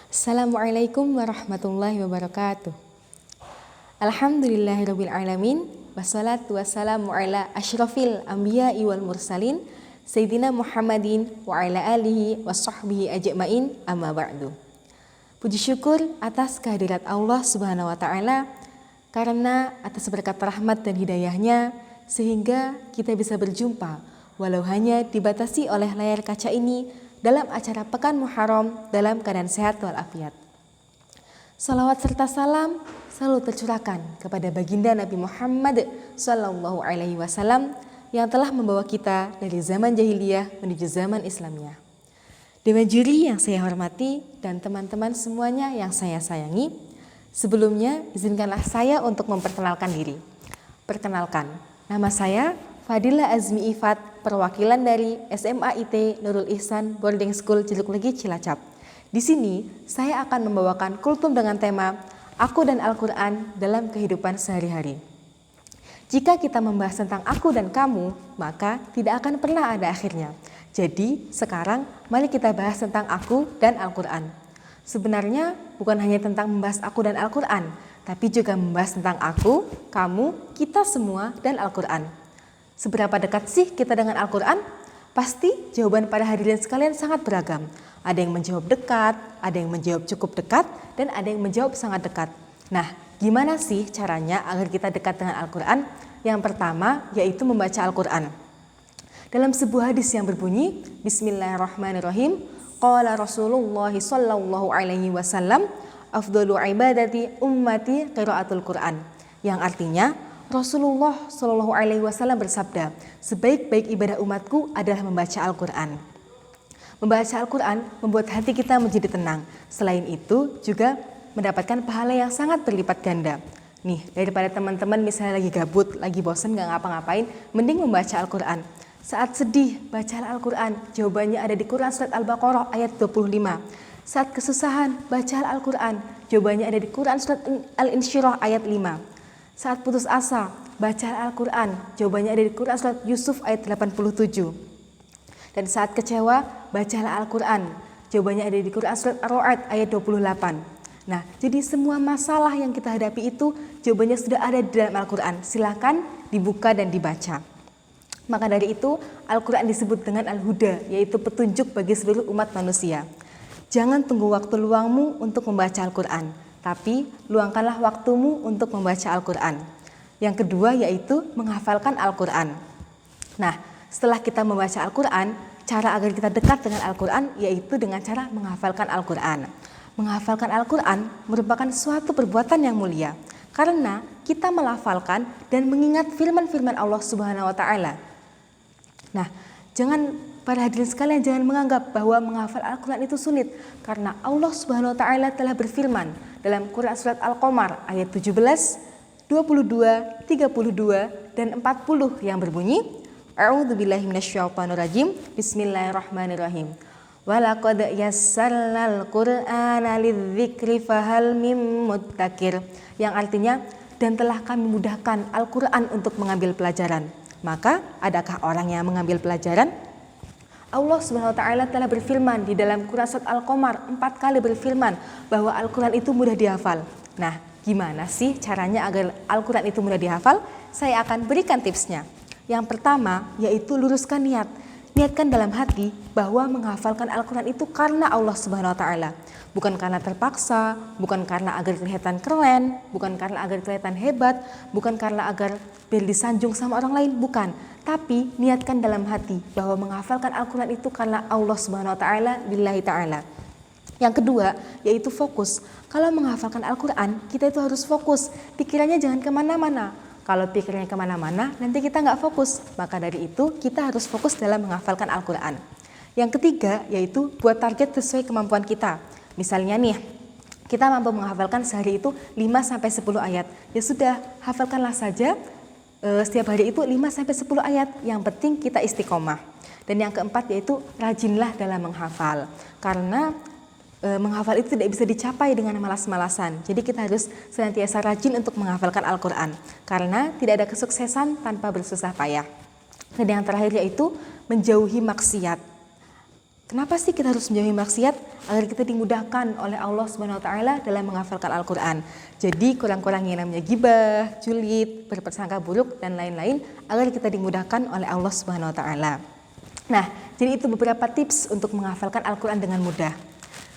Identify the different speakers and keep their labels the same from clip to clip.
Speaker 1: Assalamualaikum warahmatullahi wabarakatuh. Alhamdulillahirabbil alamin wassalatu wassalamu ala asyrafil anbiya'i wal mursalin sayyidina Muhammadin wa ala alihi washabbihi ajmain amma ba'du. Puji syukur atas kehadirat Allah Subhanahu wa taala karena atas berkat rahmat dan hidayahnya sehingga kita bisa berjumpa walau hanya dibatasi oleh layar kaca ini dalam acara Pekan Muharram dalam keadaan sehat walafiat. Salawat serta salam selalu tercurahkan kepada baginda Nabi Muhammad Sallallahu Alaihi Wasallam yang telah membawa kita dari zaman jahiliyah menuju zaman Islamnya. Dewan juri yang saya hormati dan teman-teman semuanya yang saya sayangi, sebelumnya izinkanlah saya untuk memperkenalkan diri. Perkenalkan, nama saya Fadila Azmi Ifat, perwakilan dari SMA IT Nurul Ihsan Boarding School Jeluk Legi Cilacap. Di sini saya akan membawakan kultum dengan tema Aku dan Al-Quran dalam kehidupan sehari-hari. Jika kita membahas tentang aku dan kamu, maka tidak akan pernah ada akhirnya. Jadi sekarang mari kita bahas tentang aku dan Al-Quran. Sebenarnya bukan hanya tentang membahas aku dan Al-Quran, tapi juga membahas tentang aku, kamu, kita semua dan Al-Quran. Seberapa dekat sih kita dengan Al-Quran? Pasti jawaban para hadirin sekalian sangat beragam. Ada yang menjawab dekat, ada yang menjawab cukup dekat, dan ada yang menjawab sangat dekat. Nah, gimana sih caranya agar kita dekat dengan Al-Quran? Yang pertama yaitu membaca Al-Quran. Dalam sebuah hadis yang berbunyi, Bismillahirrahmanirrahim, Qala Rasulullah sallallahu alaihi wasallam, afdalu ibadati ummati qiraatul Quran. Yang artinya, Rasulullah Shallallahu Alaihi Wasallam bersabda, sebaik-baik ibadah umatku adalah membaca Al-Quran. Membaca Al-Quran membuat hati kita menjadi tenang. Selain itu juga mendapatkan pahala yang sangat berlipat ganda. Nih, daripada teman-teman misalnya lagi gabut, lagi bosan gak ngapa-ngapain, mending membaca Al-Quran. Saat sedih, baca Al-Quran. Jawabannya ada di Quran Surat Al-Baqarah ayat 25. Saat kesusahan, baca Al-Quran. Jawabannya ada di Quran Surat Al-Insyirah ayat 5. Saat putus asa, baca Al-Quran. Jawabannya ada di Quran Surat Yusuf ayat 87. Dan saat kecewa, bacalah Al-Quran. Jawabannya ada di Quran Surat Ar-Ra'd ayat 28. Nah, jadi semua masalah yang kita hadapi itu jawabannya sudah ada di dalam Al-Quran. Silakan dibuka dan dibaca. Maka dari itu, Al-Quran disebut dengan Al-Huda, yaitu petunjuk bagi seluruh umat manusia. Jangan tunggu waktu luangmu untuk membaca Al-Quran, tapi luangkanlah waktumu untuk membaca Al-Quran. Yang kedua yaitu menghafalkan Al-Quran. Nah, setelah kita membaca Al-Quran, cara agar kita dekat dengan Al-Quran yaitu dengan cara menghafalkan Al-Quran. Menghafalkan Al-Quran merupakan suatu perbuatan yang mulia, karena kita melafalkan dan mengingat firman-firman Allah Subhanahu wa taala. Nah, para hadirin sekalian jangan menganggap bahwa menghafal Al-Quran itu sulit, karena Allah Subhanahu wa taala telah berfirman dalam Quran Surat Al-Qamar ayat 17, 22, 32, dan 40 yang berbunyi, A'udzubillahi minasyaitonirrajim, Bismillahirrahmanirrahim. Walaqad yassarnal Qur'ana lidzikri fahal mim muddakir. Yang artinya, dan telah kami mudahkan Al-Quran untuk mengambil pelajaran. Maka, adakah orang yang mengambil pelajaran? Allah Subhanahu wa taala telah berfirman di dalam Quran Surat Al-Qamar 4 kali berfirman bahwa Al-Quran itu mudah dihafal. Nah, gimana sih caranya agar Al-Quran itu mudah dihafal? Saya akan berikan tipsnya. Yang pertama yaitu luruskan niat. Niatkan dalam hati bahwa menghafalkan Al-Quran itu karena Allah Subhanahu wa taala. Bukan karena terpaksa, bukan karena agar kelihatan keren, bukan karena agar kelihatan hebat, bukan karena agar biar disanjung sama orang lain, bukan. Tapi niatkan dalam hati bahwa menghafalkan Al-Quran itu karena Allah Subhanahu wa taala, lillahi ta'ala. Yang kedua yaitu fokus. Kalau menghafalkan Al-Quran, kita itu harus fokus. Pikirannya jangan kemana-mana. Kalau pikirnya kemana-mana, nanti kita nggak fokus. Maka dari itu kita harus fokus dalam menghafalkan Al-Quran. Yang ketiga yaitu buat target sesuai kemampuan kita. Misalnya nih, kita mampu menghafalkan sehari itu 5-10 ayat. Ya sudah, hafalkanlah saja setiap hari itu 5-10 ayat. Yang penting kita istiqomah. Dan yang keempat yaitu rajinlah dalam menghafal. Karena menghafal itu tidak bisa dicapai dengan malas-malasan. Jadi kita harus senantiasa rajin untuk menghafalkan Al-Quran. Karena tidak ada kesuksesan tanpa bersusah payah. Dan yang terakhir yaitu menjauhi maksiat. Kenapa sih kita harus menjauhi maksiat? Agar kita dimudahkan oleh Allah Subhanahu wa taala dalam menghafalkan Al-Qur'an. Jadi kurang-kurangi yang namanya gibah, julid, berprasangka buruk dan lain-lain agar kita dimudahkan oleh Allah Subhanahu wa taala. Nah, jadi itu beberapa tips untuk menghafalkan Al-Qur'an dengan mudah.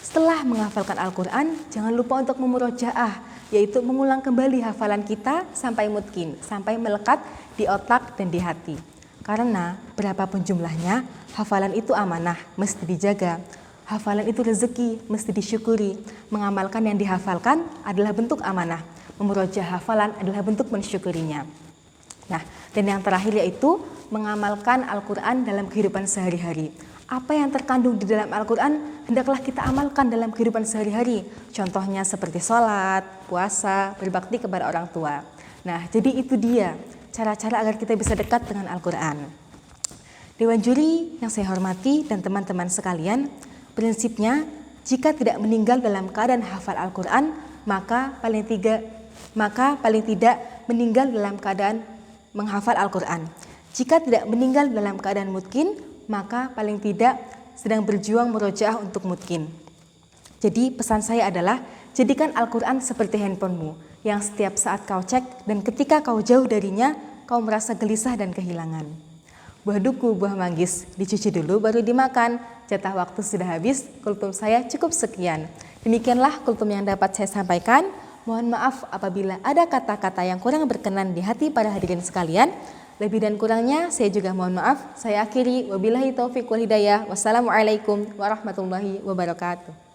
Speaker 1: Setelah menghafalkan Al-Qur'an, jangan lupa untuk memurojaah, yaitu mengulang kembali hafalan kita sampai mutqin, sampai melekat di otak dan di hati. Karena berapapun jumlahnya, hafalan itu amanah, mesti dijaga. Hafalan itu rezeki, mesti disyukuri. Mengamalkan yang dihafalkan adalah bentuk amanah. Memurojaah hafalan adalah bentuk mensyukurinya. Nah, dan yang terakhir yaitu mengamalkan Al-Quran dalam kehidupan sehari-hari. Apa yang terkandung di dalam Al-Quran hendaklah kita amalkan dalam kehidupan sehari-hari. Contohnya seperti sholat, puasa, berbakti kepada orang tua. Nah, jadi itu dia cara-cara agar kita bisa dekat dengan Al-Quran. Dewan juri yang saya hormati dan teman-teman sekalian, prinsipnya jika tidak meninggal dalam keadaan hafal Al-Quran, maka paling tidak meninggal dalam keadaan menghafal Al-Quran. Jika tidak meninggal dalam keadaan mutqin, maka paling tidak sedang berjuang murojaah untuk mutqin. Jadi pesan saya adalah jadikan Al-Quran seperti handphonemu yang setiap saat kau cek dan ketika kau jauh darinya, kau merasa gelisah dan kehilangan. Buah duku, buah manggis, dicuci dulu baru dimakan. Jatah waktu sudah habis, kultum saya cukup sekian. Demikianlah kultum yang dapat saya sampaikan. Mohon maaf apabila ada kata-kata yang kurang berkenan di hati para hadirin sekalian. Lebih dan kurangnya saya juga mohon maaf. Saya akhiri, wabillahi taufiq wal hidayah. Wassalamualaikum warahmatullahi wabarakatuh.